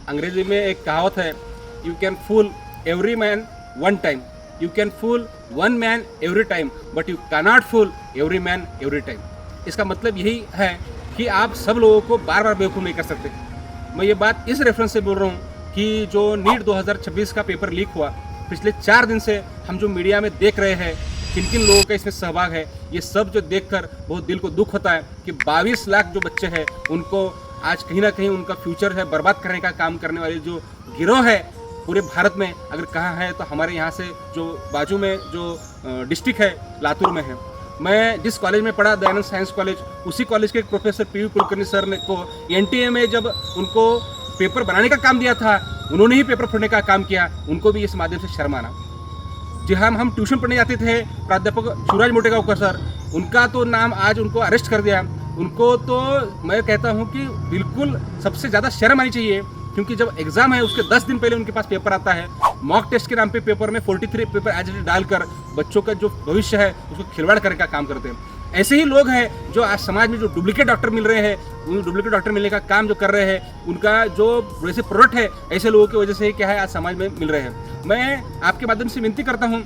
अंग्रेजी में एक कहावत है, you can fool every man one time, you can fool one man every time, but you cannot fool every man every time. इसका मतलब यही है कि आप सब लोगों को बार बार बेवकूफ़ नहीं कर सकते। मैं ये बात इस रेफरेंस से बोल रहा हूँ कि जो नीट 2026 का पेपर लीक हुआ, पिछले 4 दिन से हम जो मीडिया में देख रहे हैं किन किन लोगों का इसमें सहभाग है, ये सब जो देखकर बहुत दिल को दुख होता है कि 22 लाख जो बच्चे हैं उनको आज कहीं ना कहीं उनका फ्यूचर है बर्बाद करने का काम करने वाले जो गिरोह है पूरे भारत में अगर कहाँ है तो हमारे यहाँ से जो बाजू में जो डिस्ट्रिक्ट है लातूर में है। मैं जिस कॉलेज में पढ़ा दयानंद साइंस कॉलेज, उसी कॉलेज के प्रोफेसर पीवी कुलकर्णी सर ने को एनटीए में जब उनको पेपर बनाने का काम दिया था, उन्होंने ही पेपर फोड़ने का काम किया, उनको भी इस माध्यम से शर्म आना। जी हम ट्यूशन पढ़ने जाते थे, प्राध्यापक शिवराज मोटेगांवकर सर, उनका तो नाम आज उनको अरेस्ट कर दिया। उनको तो मैं कहता हूँ कि बिल्कुल सबसे ज़्यादा शर्म आनी चाहिए, क्योंकि जब एग्जाम है उसके 10 दिन पहले उनके पास पेपर आता है, मॉक टेस्ट के नाम पे पेपर में 43 पेपर एज डालकर बच्चों का जो भविष्य है उसको खिलवाड़ करने का काम करते हैं। ऐसे ही लोग हैं जो आज समाज में जो डुप्लीकेट डॉक्टर मिल रहे हैं, उन डुप्लीकेट डॉक्टर मिलने का काम जो कर रहे हैं, उनका जो वैसे प्रोडक्ट है ऐसे लोगों की वजह से क्या है आज समाज में मिल रहे हैं। मैं आपके माध्यम से विनती करता हूँ,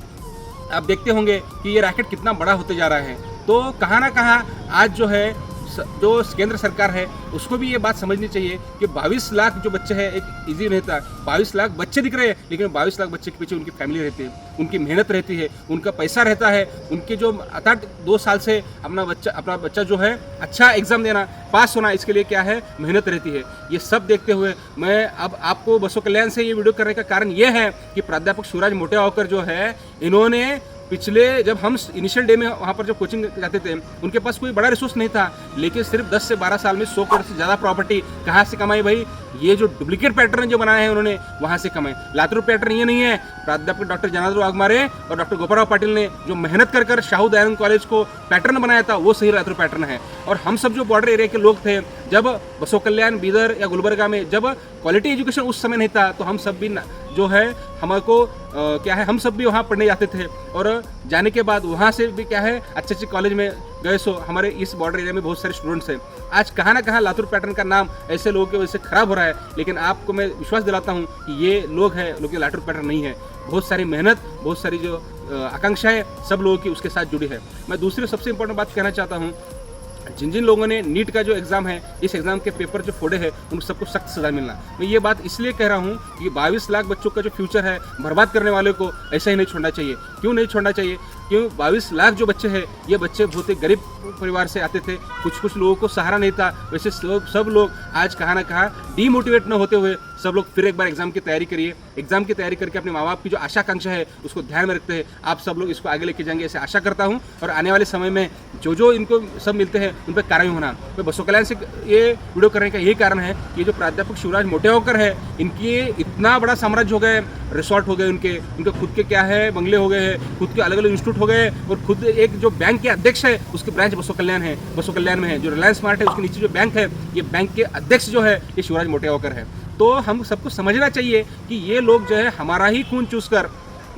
आप देखते होंगे कि ये रैकेट कितना बड़ा होते जा रहा है, तो कहाँ ना कहाँ आज जो है जो केंद्र सरकार है उसको भी ये बात समझनी चाहिए कि 22 लाख जो बच्चे हैं एक इजी रहता है। 22 लाख बच्चे दिख रहे हैं, लेकिन 22 लाख बच्चे के पीछे उनकी फैमिली रहती है, उनकी मेहनत रहती है, उनका पैसा रहता है, उनके जो 2 साल से अपना बच्चा जो है अच्छा एग्जाम देना, पास होना, इसके लिए क्या है मेहनत रहती है। ये सब देखते हुए मैं अब आपको बसो कल्याण से ये वीडियो करने का कारण ये है कि प्राध्यापक शिवराज मोटेगांवकर जो है, इन्होंने पिछले जब हम इनिशियल डे में वहाँ पर जो कोचिंग जाते थे उनके पास कोई बड़ा रिसोर्स नहीं था, लेकिन सिर्फ 10 से 12 साल में 100 करोड़ से ज़्यादा प्रॉपर्टी कहाँ से कमाई भाई? ये जो डुप्लीकेट पैटर्न जो बनाए हैं उन्होंने वहाँ से कमाए। लातूर पैटर्न ये नहीं है, प्राध्यापक डॉक्टर जनार्दन वाघमारे और डॉक्टर गोपालराव पाटिल ने जो मेहनत कर शाहू दयानंद कॉलेज को पैटर्न बनाया था वो सही लातूर पैटर्न है। और हम सब जो बॉर्डर एरिया के लोग थे, जब बसो कल्याण, बीदर या गुलबर्गा में जब क्वालिटी एजुकेशन उस समय नहीं था, तो हम सब भी जो है हमको क्या है हम सब भी वहाँ पढ़ने जाते थे, और जाने के बाद वहाँ से भी क्या है अच्छे कॉलेज में गए। सो हमारे इस बॉर्डर एरिया में बहुत सारे स्टूडेंट्स हैं। आज कहाँ ना कहाँ लातूर पैटर्न का नाम ऐसे लोगों की वजह से खराब हो रहा है, लेकिन आपको मैं विश्वास दिलाता हूँ कि ये लोग हैं, लोग लातूर पैटर्न नहीं है। बहुत सारी मेहनत, बहुत सारी जो आकांक्षाएं सब लोगों की उसके साथ जुड़ी है। मैं दूसरी सबसे इंपॉर्टेंट बात कहना चाहता हूँ, जिन जिन लोगों ने नीट का जो एग्ज़ाम है, इस एग्ज़ाम के पेपर जो फोड़े हैं, उन सबको सख्त सज़ा मिलना। मैं ये बात इसलिए कह रहा हूँ कि 22 लाख बच्चों का जो फ्यूचर है बर्बाद करने वाले को ऐसा ही नहीं छोड़ना चाहिए। क्यों नहीं छोड़ना चाहिए? क्यों 22 लाख जो बच्चे हैं, ये बच्चे बहुत ही गरीब परिवार से आते थे, कुछ लोगों को सहारा नहीं था। वैसे सब लोग आज कहाँ ना कहाँ डीमोटिवेट न होते हुए सब लोग फिर एक बार एग्जाम की तैयारी करिए। एग्जाम की तैयारी करके अपने माँ बाप की जो आशाकांक्षा है उसको ध्यान में रखते हैं आप सब लोग इसको आगे लेके जाएंगे, ऐसे आशा करता हूँ। और आने वाले समय में जो इनको सब मिलते हैं उन पर कार्रवाई होना। तो बसो कल्याण से ये वीडियो करने का यही कारण है कि जो प्राध्यापक शिवराज मोटेगांवकर है, इनकी इतना बड़ा साम्राज्य हो गए, रिसोर्ट हो गए, उनके खुद के क्या है बंगले हो गए हैं, खुद के अलग अलग इंस्टीट्यूट हो गए, और खुद एक जो बैंक के अध्यक्ष है उसकी ब्रांच बसो कल्याण में है। जो रिलायंस स्मार्ट है उसके नीचे जो बैंक है, ये बैंक के अध्यक्ष जो है ये शिवराज मोटेगांवकर है। तो हम सबको समझना चाहिए कि ये लोग जो है हमारा ही खून चूसकर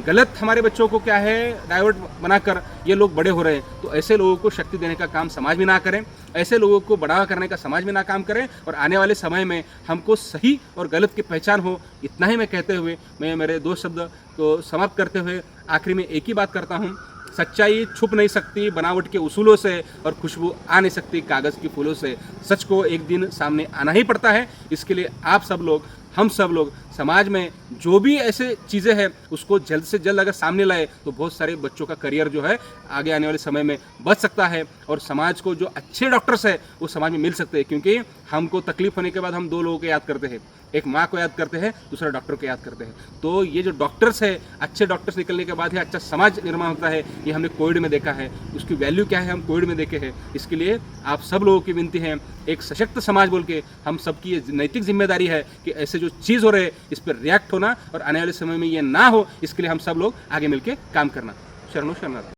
गलत हमारे बच्चों को क्या है डाइवर्ट बनाकर ये लोग बड़े हो रहे हैं। तो ऐसे लोगों को शक्ति देने का काम समाज में ना करें, ऐसे लोगों को बढ़ावा करने का समाज में ना काम करें, और आने वाले समय में हमको सही और गलत की पहचान हो। इतना ही मैं कहते हुए मैं मेरे 2 शब्द को समाप्त करते हुए आखिरी में एक ही बात करता हूँ, सच्चाई छुप नहीं सकती बनावट के उसूलों से, और खुशबू आ नहीं सकती कागज़ की फूलों से। सच को एक दिन सामने आना ही पड़ता है। इसके लिए आप सब लोग, हम सब लोग समाज में जो भी ऐसे चीज़ें हैं उसको जल्द से जल्द अगर सामने लाए तो बहुत सारे बच्चों का करियर जो है आगे आने वाले समय में बच सकता है, और समाज को जो अच्छे डॉक्टर्स हैं वो समाज में मिल सकते हैं। क्योंकि हमको तकलीफ होने के बाद हम 2 लोगों को याद करते हैं, एक माँ को याद करते हैं, दूसरा डॉक्टर को याद करते हैं। तो ये जो डॉक्टर्स है, अच्छे डॉक्टर्स निकलने के बाद ही अच्छा समाज निर्माण होता है। ये हमने कोविड में देखा है, उसकी वैल्यू क्या है हम कोविड में देखे हैं। इसके लिए आप सब लोगों की विनती है, एक सशक्त समाज बोल के हम सबकी ये नैतिक जिम्मेदारी है कि ऐसे जो चीज़ हो रहे हैं इस पर रिएक्ट होना, और आने वाले समय में ये ना हो इसके लिए हम सब लोग आगे मिलकर काम करना। शरणों शरणार्थी।